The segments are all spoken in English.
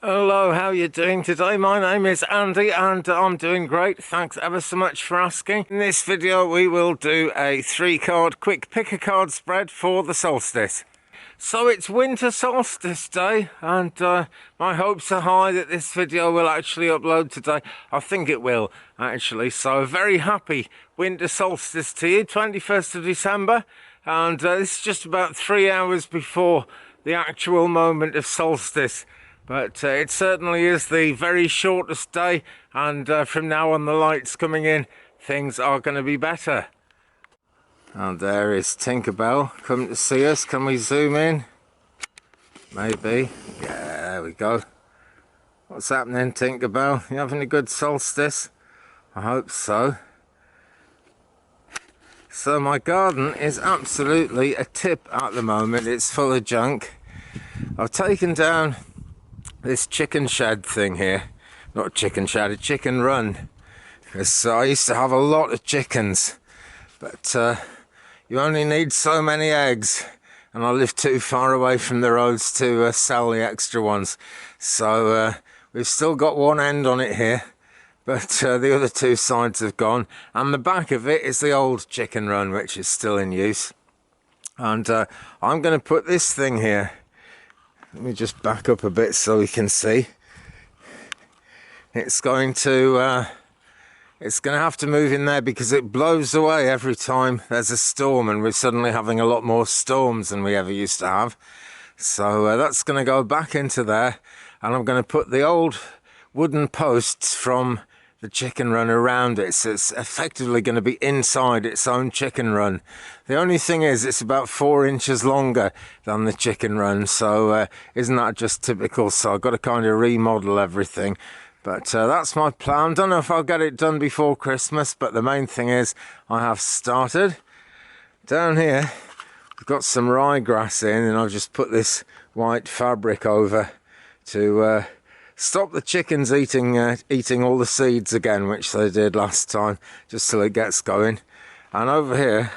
Hello, how are you doing today? My name is Andy and I'm doing great. Thanks ever so much for asking. In this video we will do a 3-card quick pick a card spread for the solstice. So it's winter solstice day and my hopes are high that this video will actually upload today. I think it will actually. So a very happy winter solstice to you, 21st of December. And this is just about 3 hours before the actual moment of solstice. But it certainly is the very shortest day, and from now on the lights coming in, things are going to be better. And there is Tinkerbell coming to see us. Can we zoom in? Maybe. Yeah, there we go. What's happening, Tinkerbell? You having a good solstice? I hope so. So my garden is absolutely a tip at the moment. It's full of junk. I've taken down this chicken shed thing here. Not chicken shed, a chicken run. Because I used to have a lot of chickens, but you only need so many eggs, and I live too far away from the roads to sell the extra ones. So we've still got one end on it here, but the other two sides have gone, and the back of it is the old chicken run, which is still in use. And I'm going to put this thing here. Let me just back up a bit so we can see. It's going to have to move in there because it blows away every time there's a storm, and we're suddenly having a lot more storms than we ever used to have. So that's going to go back into there, and I'm going to put the old wooden posts from the chicken run around it, so it's effectively going to be inside its own chicken run. The only thing is it's about 4 inches longer than the chicken run, so isn't that just typical? So I've got to kind of remodel everything, but that's my plan. Don't know if I'll get it done before Christmas, but the main thing is I have started. Down here we've got some ryegrass in, and I've just put this white fabric over to stop the chickens eating all the seeds again, which they did last time, just till it gets going. And over here,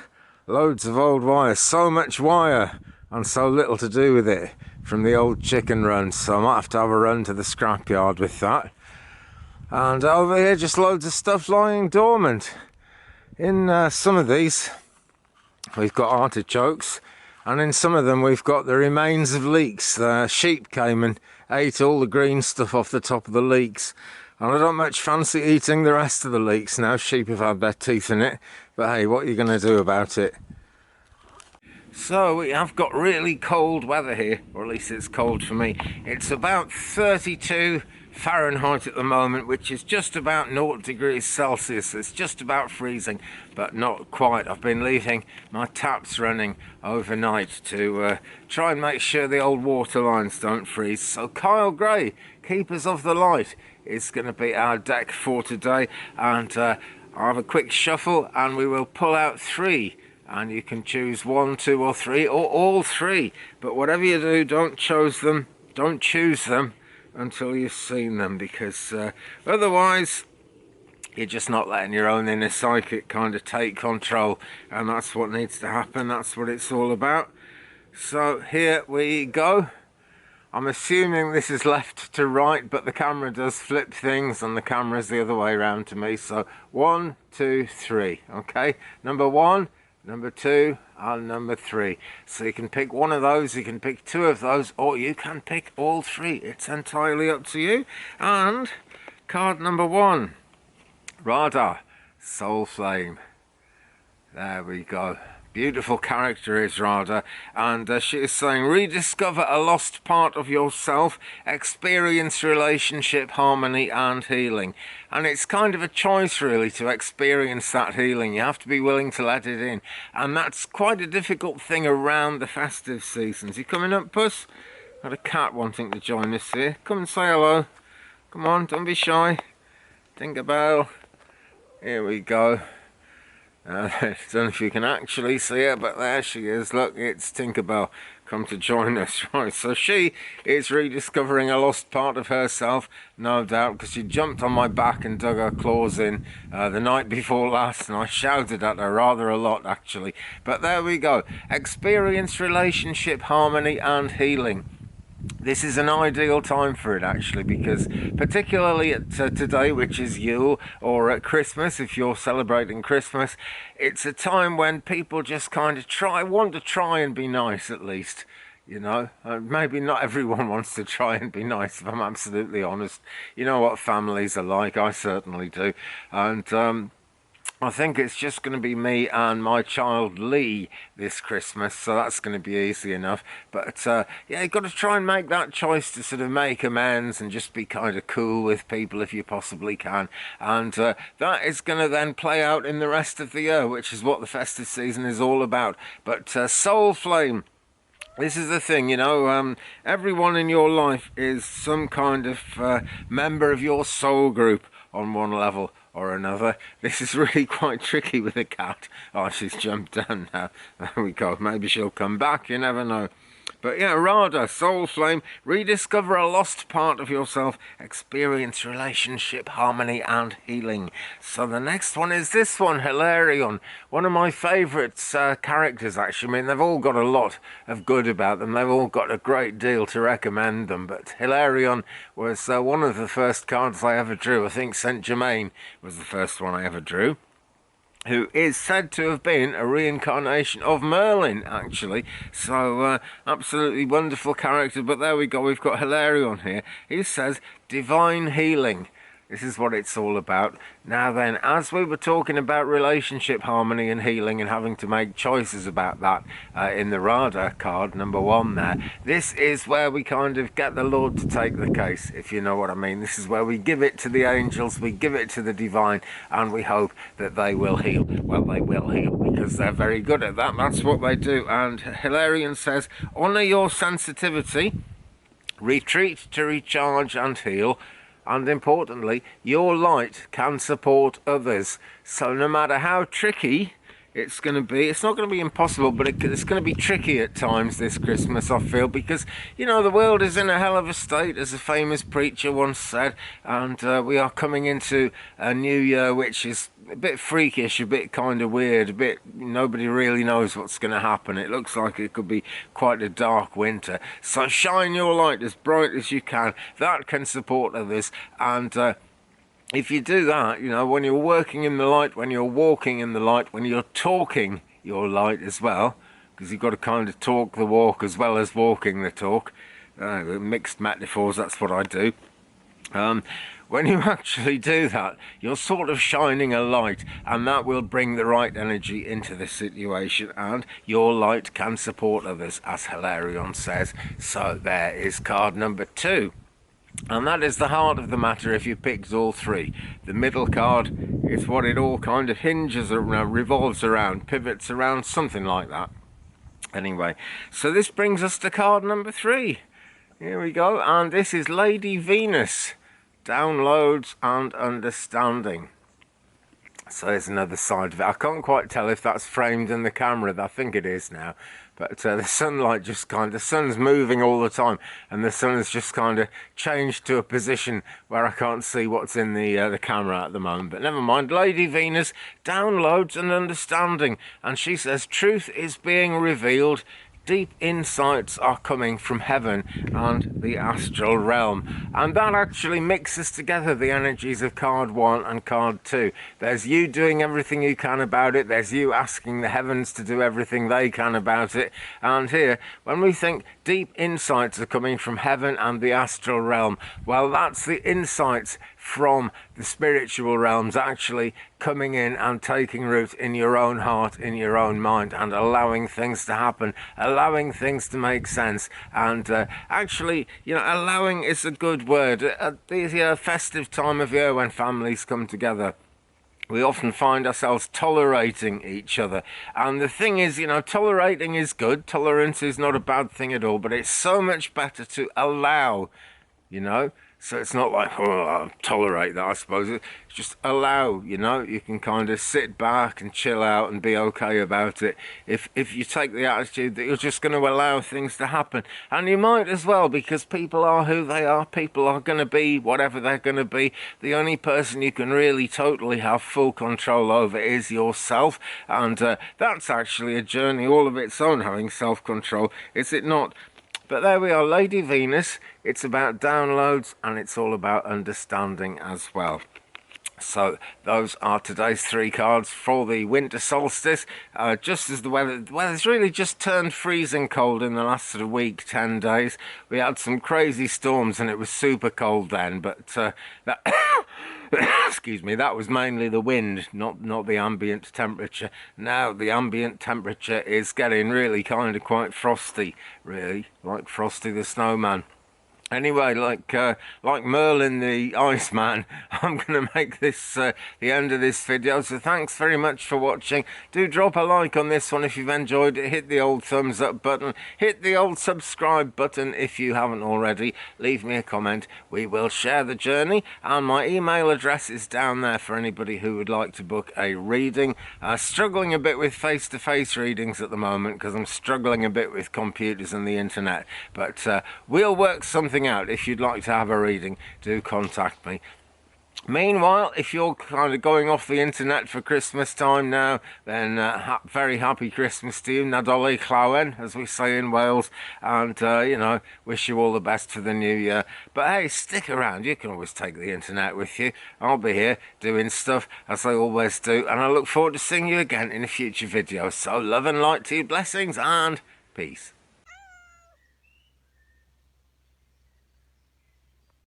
loads of old wire, so much wire and so little to do with it from the old chicken run, so I might have to have a run to the scrapyard with that. And over here, just loads of stuff lying dormant. In some of these we've got artichokes, and in some of them we've got the remains of leeks. The sheep came and ate all the green stuff off the top of the leeks, and I don't much fancy eating the rest of the leeks now. Sheep have had their teeth in it, but hey, what are you going to do about it? So we have got really cold weather here, or at least it's cold for me. It's about 32 Fahrenheit at the moment, which is just about 0 degrees Celsius. It's just about freezing, but not quite. I've been leaving my taps running overnight to try and make sure the old water lines don't freeze. So Kyle Gray, Keepers of the Light, is going to be our deck for today, and I'll have a quick shuffle and we will pull out 3, and you can choose 1, 2 or 3, or all 3, but whatever you do, don't choose them until you've seen them, because otherwise you're just not letting your own inner psychic kind of take control, and that's what needs to happen. That's what it's all about. So here we go. I'm assuming this is left to right, but the camera does flip things and the camera's the other way around to me. So 1, 2, 3. Okay, number 1, number 2 and number 3. So you can pick one of those, you can pick 2 of those, or you can pick all 3. It's entirely up to you. And card number 1, Radha, Soul Flame. There we go. Beautiful character is Radha, and she is saying rediscover a lost part of yourself, experience relationship harmony and healing. And it's kind of a choice really to experience that healing. You have to be willing to let it in, and that's quite a difficult thing around the festive seasons. You coming up, Puss? Got a cat wanting to join us here. Come and say hello. Come on, don't be shy. Tinkerbell. Here we go. I don't know if you can actually see her, but there she is. Look, it's Tinkerbell come to join us. Right, so she is rediscovering a lost part of herself, no doubt, because she jumped on my back and dug her claws in the night before last, and I shouted at her rather a lot, actually. But there we go. Experience relationship harmony and healing. this is an ideal time for it, actually, because particularly at today, which is Yule, or at Christmas, if you're celebrating Christmas, it's a time when people just kind of want to try and be nice, at least. Maybe not everyone wants to try and be nice, if I'm absolutely honest. You know what families are like, I certainly do. And I think it's just going to be me and my child Lee this Christmas, so that's going to be easy enough. But yeah, you've got to try and make that choice to sort of make amends and just be kind of cool with people if you possibly can. And that is going to then play out in the rest of the year, which is what the festive season is all about. But Soul Flame. This is the thing, everyone in your life is some kind of member of your soul group on one level or another. This is really quite tricky with a cat. Oh, she's jumped down now. There we go. Maybe she'll come back. You never know. But yeah, Radha, Soul Flame, rediscover a lost part of yourself, experience relationship, harmony and healing. So the next one is this one, Hilarion. One of my favourite characters, actually. I mean, they've all got a lot of good about them. They've all got a great deal to recommend them. But Hilarion was one of the first cards I ever drew. I think Saint Germain was the first one I ever drew, who is said to have been a reincarnation of Merlin, actually. So, absolutely wonderful character. But there we go, we've got Hilarion here. He says, divine healing. This is what it's all about. Now then, as we were talking about relationship harmony and healing and having to make choices about that in the Radha card, number 1 there, this is where we kind of get the Lord to take the case, if you know what I mean. This is where we give it to the angels, we give it to the divine, and we hope that they will heal. Well, they will heal because they're very good at that. That's what they do. And Hilarion says, honour your sensitivity, retreat to recharge and heal, and importantly, your light can support others. So no matter how tricky it's going to be, it's not going to be impossible, but it's going to be tricky at times this Christmas, I feel, because, the world is in a hell of a state, as a famous preacher once said, and we are coming into a new year which is a bit freakish, a bit kind of weird, a bit, nobody really knows what's going to happen. It looks like it could be quite a dark winter. So shine your light as bright as you can. That can support others. And if you do that, when you're working in the light, when you're walking in the light, when you're talking your light as well, because you've got to kind of talk the walk as well as walking the talk. Mixed metaphors, that's what I do. When you actually do that, you're sort of shining a light, and that will bring the right energy into the situation, and your light can support others, as Hilarion says. So there is card number 2. And that is the heart of the matter if you picked all 3. The middle card is what it all kind of hinges around, revolves around, pivots around, something like that. Anyway, so this brings us to card number 3. Here we go, and this is Lady Venus. Downloads and understanding. So there's another side of it. I can't quite tell if that's framed in the camera. I think it is now. But the sunlight just the sun's moving all the time, and the sun has just kind of changed to a position where I can't see what's in the camera at the moment. But never mind. Lady Venus, downloads and understanding. And she says, truth is being revealed. Deep insights are coming from heaven and the astral realm. And that actually mixes together the energies of card 1 and card 2. There's you doing everything you can about it. There's you asking the heavens to do everything they can about it. And here, when we think deep insights are coming from heaven and the astral realm, well, that's the insights from the spiritual realms actually coming in and taking root in your own heart, in your own mind, and allowing things to happen, allowing things to make sense. And actually, allowing is a good word. At the festive time of year when families come together, we often find ourselves tolerating each other. And the thing is, tolerating is good. Tolerance is not a bad thing at all, but it's so much better to allow, So it's not like, I'll tolerate that, I suppose. It's just allow, You can kind of sit back and chill out and be okay about it. If you take the attitude that you're just going to allow things to happen. And you might as well, because people are who they are. People are going to be whatever they're going to be. The only person you can really totally have full control over is yourself. And that's actually a journey all of its own, having self-control. Is it not? But there we are, Lady Venus. It's about downloads and it's all about understanding as well. So those are today's 3 cards for the winter solstice. Just as the weather's really just turned freezing cold in the last sort of week, 10 days. We had some crazy storms and it was super cold then, but that excuse me, that was mainly the wind, not the ambient temperature. Now the ambient temperature is getting really kind of quite frosty, really, like Frosty the Snowman. Anyway, like Merlin the Iceman, I'm going to make this the end of this video, so thanks very much for watching. Do drop a like on this one if you've enjoyed it, hit the old thumbs up button, hit the old subscribe button if you haven't already, leave me a comment, we will share the journey, and my email address is down there for anybody who would like to book a reading. Struggling a bit with face-to-face readings at the moment because I'm struggling a bit with computers and the internet, but we'll work something out. If you'd like to have a reading, do contact me. Meanwhile, if you're kind of going off the internet for Christmas time now, then very happy Christmas to you, Nadolig Llawen, as we say in Wales, and you know, wish you all the best for the new year. But hey, stick around, you can always take the internet with you. I'll be here doing stuff as I always do, and I look forward to seeing you again in a future video. So love and light to you, blessings and peace.